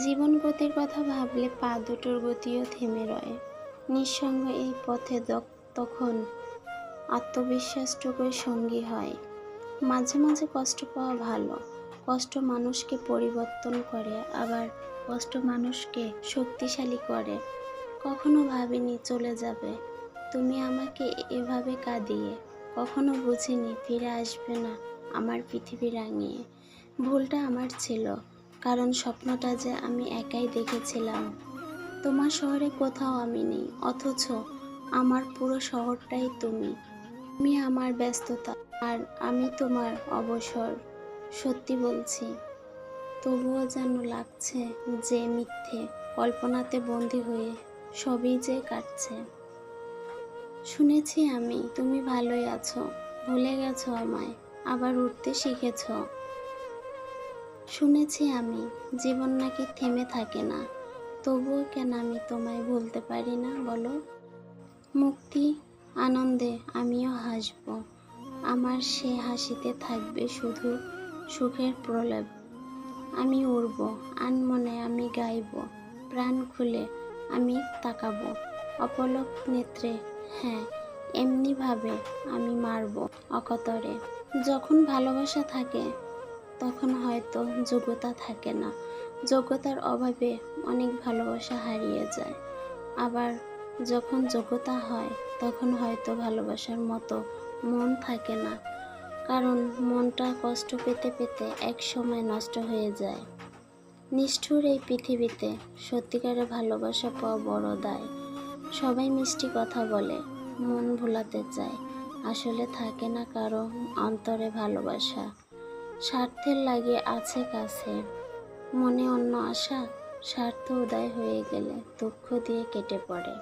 জীবন গতির কথা ভাবলে পা দুটোর গতিও থেমে রয়। নিঃসঙ্গ এই পথে তখন আত্মবিশ্বাসটুকুই সঙ্গী হয়। মাঝে মাঝে কষ্ট পাওয়া ভালো। কষ্ট মানুষকে পরিবর্তন করে, আবার কষ্ট মানুষকে শক্তিশালী করে। কখনো ভাবিনি চলে যাবে তুমি আমাকে এভাবে কাঁদিয়ে, কখনো বুঝিনি ফিরে আসবে না আমার পৃথিবী রাঙিয়ে। ভুলটা আমার ছিল, কারণ স্বপ্নটা যে আমি একাই দেখেছিলাম। তোমার শহরে কোথাও আমি নেই, অথচ আমার পুরো শহরটাই তুমি। তুমি আমার ব্যস্ততা, আর আমি তোমার অবসর। সত্যি বলছি, তবুও যেন লাগছে যে মিথ্যে কল্পনাতে বন্দী হয়ে সবই যে কাটছে। শুনেছি আমি তুমি ভালোই আছো, ভুলে গেছো আমায়, আবার উঠতে শিখেছ। শুনেছি আমি জীবন নাকি থেমে থাকে না, তবুও কেন আমি তোমায় ভুলতে পারি না বলো। মুক্তি, আনন্দে আমিও হাসব, আমার সে হাসিতে থাকবে শুধু সুখের প্রলেপ। আমি উড়ব, আনমনে আমি গাইব, প্রাণ খুলে আমি তাকাবো অপলক নেত্রে। হ্যাঁ, এমনিভাবে আমি মারব অকাতরে। যখন ভালোবাসা থাকে তখন হয়তো যোগ্যতা থাকে না, যোগ্যতার অভাবে অনেক ভালোবাসা হারিয়ে যায়। আবার যখন যোগ্যতা হয় তখন হয়তো ভালোবাসার মতো মন থাকে না, কারণ মনটা কষ্ট পেতে পেতে এক সময় নষ্ট হয়ে যায়। নিষ্ঠুর এই পৃথিবীতে সত্যিকারের ভালোবাসা পাওয়া বড় দায়। সবাই মিষ্টি কথা বলে, মন ভোলাতে চায়, আসলে থাকে না কারো অন্তরে ভালোবাসা। স্বার্থের লাগে আছে কাছে, মনে অন্য আশা, স্বার্থ উদয় হয়ে গেলে দুঃখ দিয়ে কেটে পড়ে।